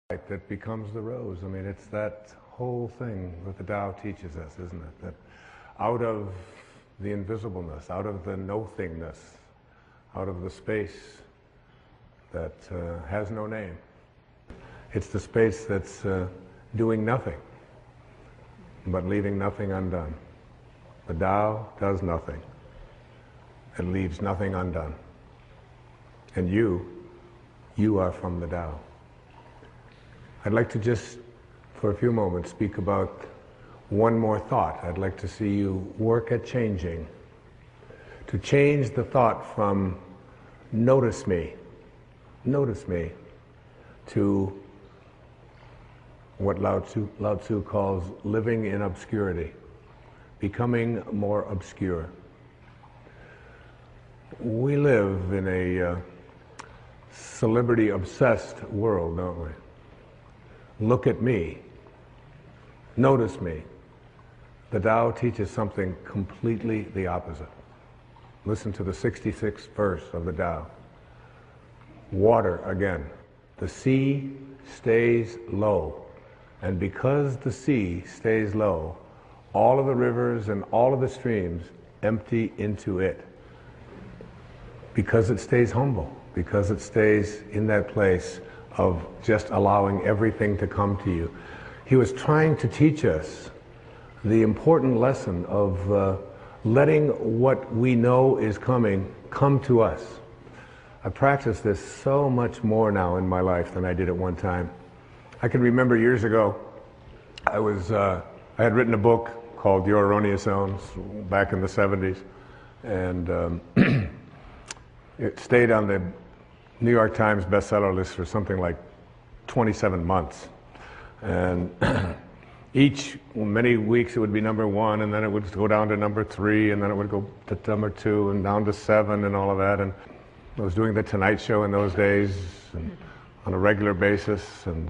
that becomes the rose. I mean, it's that whole thing that the Tao teaches us, isn't it? That out of the invisibleness, out of the no-thingness, out of the space that has no name, it's the space that's doing nothing, but leaving nothing undone. The Tao does nothing. It leaves nothing undone. And you are from the Tao. I'd like to just, for a few moments, speak about one more thought. I'd like to see you work at changing. To change the thought from notice me, to what Lao Tzu calls living in obscurity, becoming more obscure. We live in a celebrity-obsessed world, don't we? Look at me. Notice me. The Tao teaches something completely the opposite. Listen to the 66th verse of the Tao. Water again. The sea stays low. And because the sea stays low, all of the rivers and all of the streams empty into it. Because it stays humble. Because it stays in that place of just allowing everything to come to you. He was trying to teach us the important lesson of letting what we know is coming come to us. I practice this so much more now in my life than I did at one time. I can remember years ago, I had written a book called Your Erroneous Zones back in the 70s, and it stayed on the New York Times bestseller list for something like 27 months. And many weeks it would be number 1, and then it would go down to number 3, and then it would go to number 2, and down to 7, and all of that. And I was doing The Tonight Show in those days, and on a regular basis, and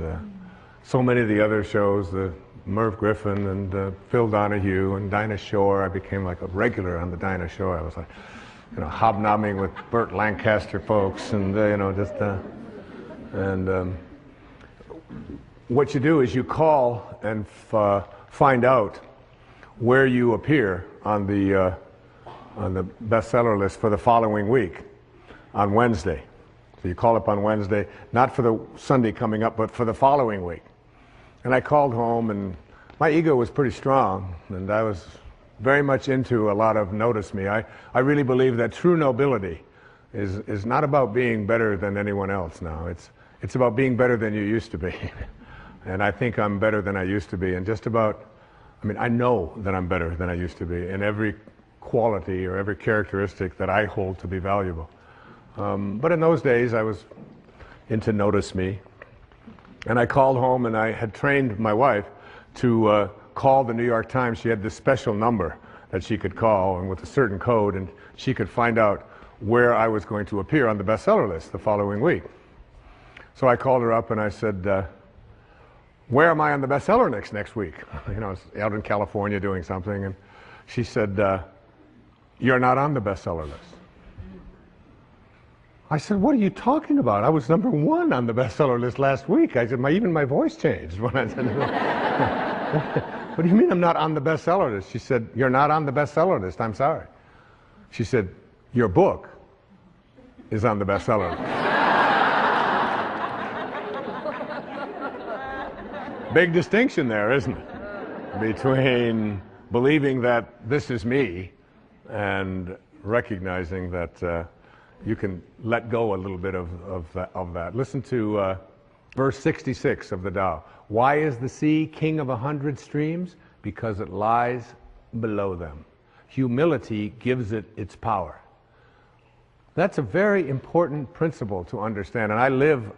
so many of the other shows, the Merv Griffin, and Phil Donahue, and Dinah Shore. I became like a regular on the Dinah Shore. I was like, hobnobbing with Burt Lancaster folks, and what you do is you call and find out where you appear on the bestseller list for the following week on Wednesday. So you call up on Wednesday, not for the Sunday coming up, but for the following week. And I called home, and my ego was pretty strong, and I was very much into a lot of notice me. I really believe that true nobility is not about being better than anyone else now. It's about being better than you used to be. And I think I'm better than I used to be. And I know that I'm better than I used to be in every quality or every characteristic that I hold to be valuable. But in those days, I was into notice me. And I called home, and I had trained my wife to call the New York Times. She had this special number that she could call, and with a certain code, and she could find out where I was going to appear on the bestseller list the following week. So I called her up and I said, where am I on the bestseller next week? I was out in California doing something, and she said, you're not on the bestseller list. I said, what are you talking about? I was number 1 on the bestseller list last week. I said, even my voice changed when I said, what do you mean I'm not on the bestseller list? She said, you're not on the bestseller list, I'm sorry. She said, your book is on the bestseller list. Big distinction there, isn't it? Between believing that this is me and recognizing that you can let go a little bit of that. Listen to verse 66 of the Tao. Why is the sea king of 100 streams? Because it lies below them. Humility gives it its power. That's a very important principle to understand. And I live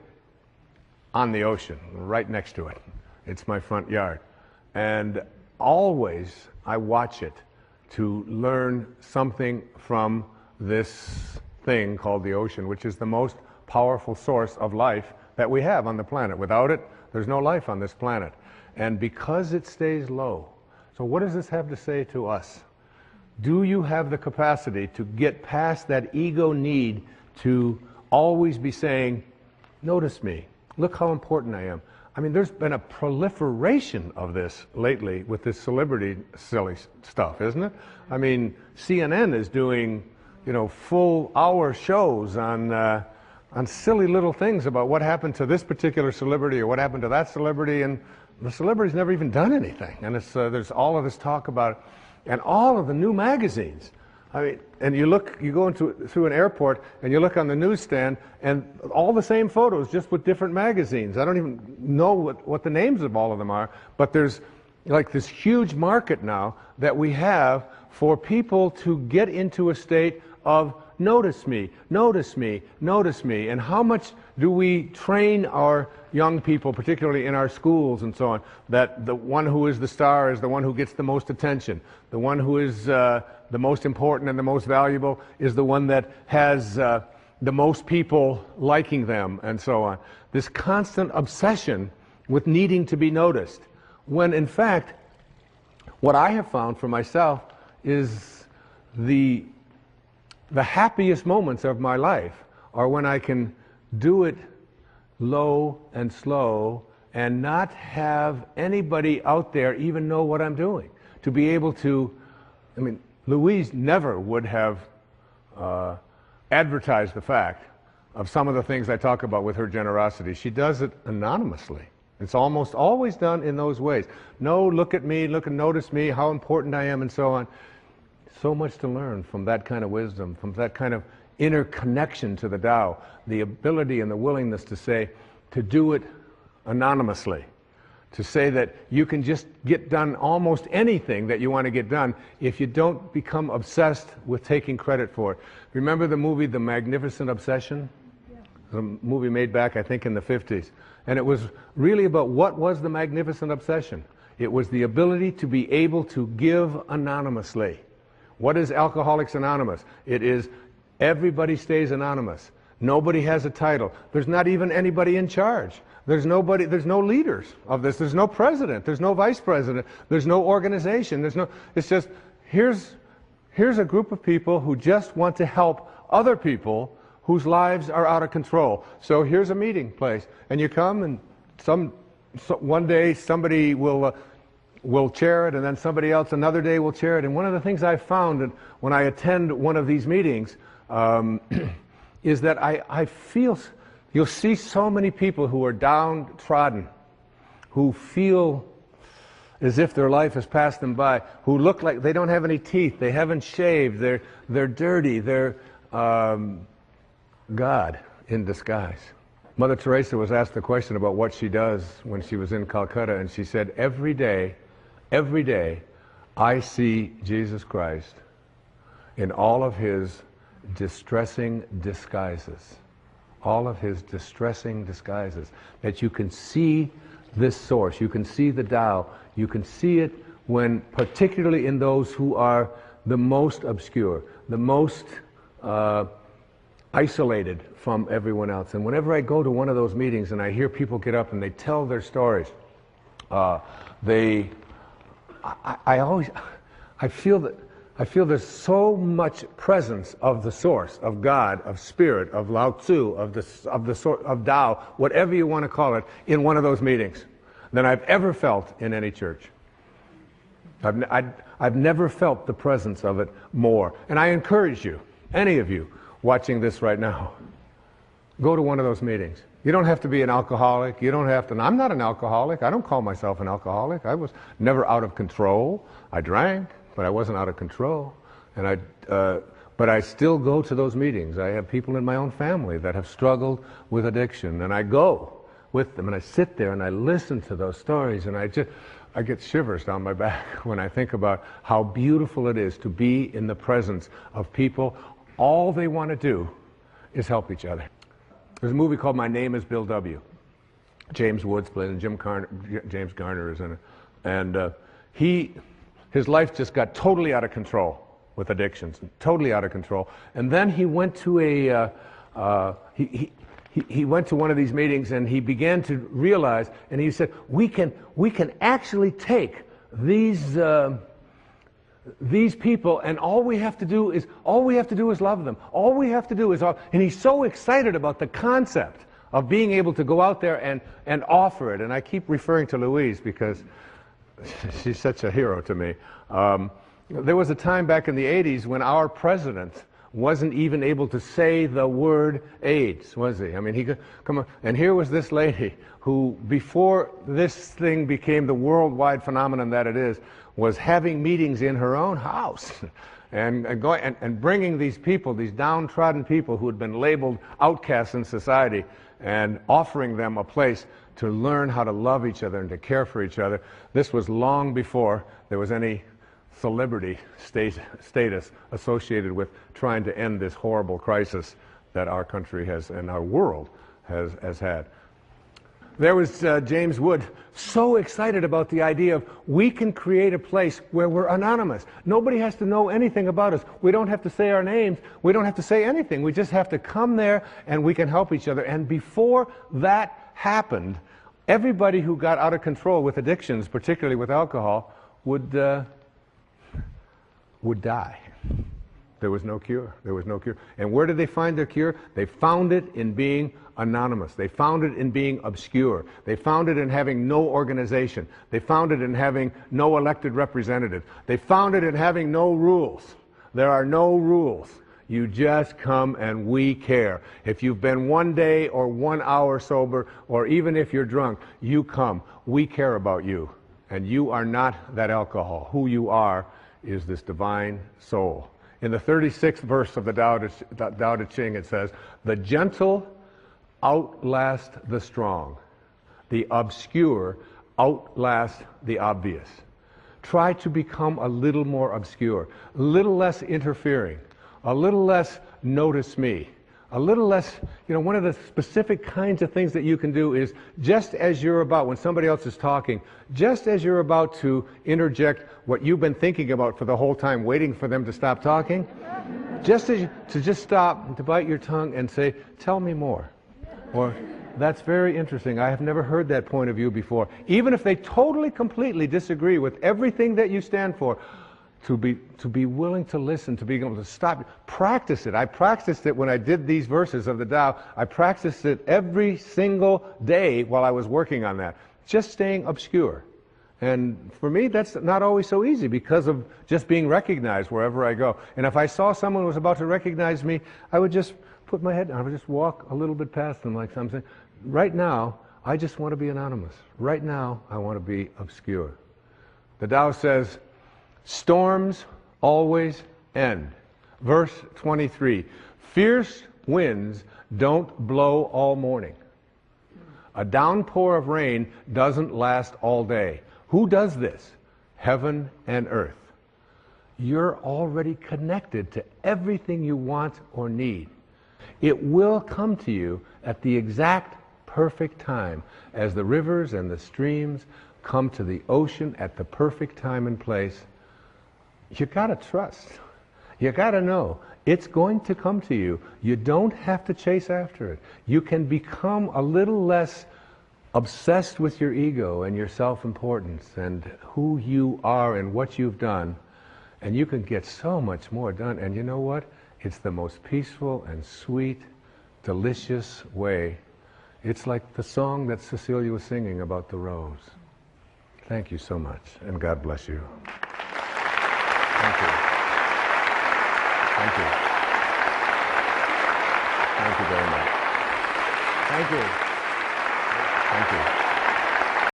on the ocean, right next to it. It's my front yard. And always I watch it to learn something from this thing called the ocean, which is the most powerful source of life that we have on the planet. Without it, there's no life on this planet. And because it stays low, so what does this have to say to us? Do you have the capacity to get past that ego need to always be saying, notice me, look how important I am. I mean, there's been a proliferation of this lately with this celebrity silly stuff, isn't it? I mean, CNN is doing, full hour shows on silly little things about what happened to this particular celebrity or what happened to that celebrity, and the celebrity's never even done anything. And there's all of this talk about it, and all of the new magazines. I mean, and you go through an airport and you look on the newsstand and all the same photos, just with different magazines. I don't even know what the names of all of them are, but there's like this huge market now that we have for people to get into a state of notice me, notice me, notice me. And how much do we train our young people, particularly in our schools and so on, that the one who is the star is the one who gets the most attention. The one who is the most important and the most valuable is the one that has the most people liking them, and so on. This constant obsession with needing to be noticed, when in fact, what I have found for myself is the happiest moments of my life are when I can do it low and slow and not have anybody out there even know what I'm doing. To be able to, I mean, Louise never would have advertised the fact of some of the things I talk about with her generosity. She does it anonymously. It's almost always done in those ways. No, look at me, look and notice me, how important I am, and so on. So much to learn from that kind of wisdom, from that kind of inner connection to the Tao, the ability and the willingness to do it anonymously, to say that you can just get done almost anything that you want to get done if you don't become obsessed with taking credit for it. Remember the movie The Magnificent Obsession? Yeah. A movie made back, I think, in the 50s. And it was really about what was the magnificent obsession. It was the ability to be able to give anonymously. What is Alcoholics Anonymous? It is everybody stays anonymous. Nobody has a title. There's not even anybody in charge. There's no leaders of this. There's no president. There's no vice president. There's no organization. It's just, here's a group of people who just want to help other people whose lives are out of control. So here's a meeting place, and you come, and one day somebody will chair it, and then somebody else another day will chair it. And one of the things I've found when I attend one of these meetings is that I feel, you'll see so many people who are downtrodden, who feel as if their life has passed them by, who look like they don't have any teeth, they haven't shaved, they're dirty, they're God in disguise. Mother Teresa was asked the question about what she does when she was in Calcutta, and she said, every day, I see Jesus Christ in all of his distressing disguises. All of his distressing disguises. That you can see this source, you can see the Tao, you can see it when, particularly in those who are the most obscure, the most isolated from everyone else. And whenever I go to one of those meetings and I hear people get up and they tell their stories, I feel there's so much presence of the source, of God, of spirit, of Lao Tzu, of Tao, whatever you want to call it, in one of those meetings than I've ever felt in any church. I've never felt the presence of it more. And I encourage you, any of you watching this right now, go to one of those meetings. You don't have to be an alcoholic. You don't have to. And I'm not an alcoholic. I don't call myself an alcoholic. I was never out of control. I drank, but I wasn't out of control. And but I still go to those meetings. I have people in my own family that have struggled with addiction, and I go with them, and I sit there and I listen to those stories, and I get shivers down my back when I think about how beautiful it is to be in the presence of people. All they want to do is help each other. There's a movie called My Name is Bill W. James Woods played, and James Garner is in it. And his life just got totally out of control with addictions, totally out of control. And then he went to he went to one of these meetings, and he began to realize, and he said, we can actually take these people, and all we have to do is love them. All we have to do is and he's so excited about the concept of being able to go out there and offer it. And I keep referring to Louise because she's such a hero to me. There was a time back in the 80s when our president wasn't even able to say the word AIDS, was he? I mean, he could come on. And here was this lady who, before this thing became the worldwide phenomenon that it is, was having meetings in her own house and bringing these people, these downtrodden people who had been labeled outcasts in society, and offering them a place to learn how to love each other and to care for each other. This was long before there was any celebrity status associated with trying to end this horrible crisis that our country has and our world has had. There was James Wood, so excited about the idea of we can create a place where we're anonymous. Nobody has to know anything about us. We don't have to say our names. We don't have to say anything. We just have to come there and we can help each other. And before that happened, everybody who got out of control with addictions, particularly with alcohol, would die. There was no cure. There was no cure. And where did they find their cure? They found it in being anonymous. They found it in being obscure. They found it in having no organization. They found it in having no elected representative. They found it in having no rules. There are no rules. You just come and we care. If you've been 1 day or 1 hour sober, or even if you're drunk, you come. We care about you. And you are not that alcohol. Who you are is this divine soul. In the 36th verse of the Tao Te Ching, it says, "The gentle outlast the strong. The obscure outlast the obvious." Try to become a little more obscure, a little less interfering, a little less notice me, a little less, one of the specific kinds of things that you can do is just as you're about, when somebody else is talking, just as you're about to interject what you've been thinking about for the whole time, waiting for them to stop talking, just stop, to bite your tongue and say, "Tell me more." Or, "That's very interesting. I have never heard that point of view before." Even if they totally, completely disagree with everything that you stand for, to be willing to listen, to be able to stop. Practice it. I practiced it when I did these verses of the Tao. I practiced it every single day while I was working on that. Just staying obscure. And for me, that's not always so easy because of just being recognized wherever I go. And if I saw someone who was about to recognize me, I would just put my head down. I would just walk a little bit past them like something. Right now, I just want to be anonymous. Right now, I want to be obscure. The Tao says, storms always end. Verse 23, fierce winds don't blow all morning. A downpour of rain doesn't last all day. Who does this? Heaven and earth. You're already connected to everything you want or need. It will come to you at the exact perfect time, as the rivers and the streams come to the ocean at the perfect time and place. You gotta trust. You gotta know it's going to come to you. You don't have to chase after it. You can become a little less obsessed with your ego and your self-importance and who you are and what you've done, and you can get so much more done. And you know what? It's the most peaceful and sweet, delicious way. It's like the song that Cecilia was singing about the rose. Thank you so much, and God bless you. Thank you. Thank you. Thank you very much. Thank you. Thank you.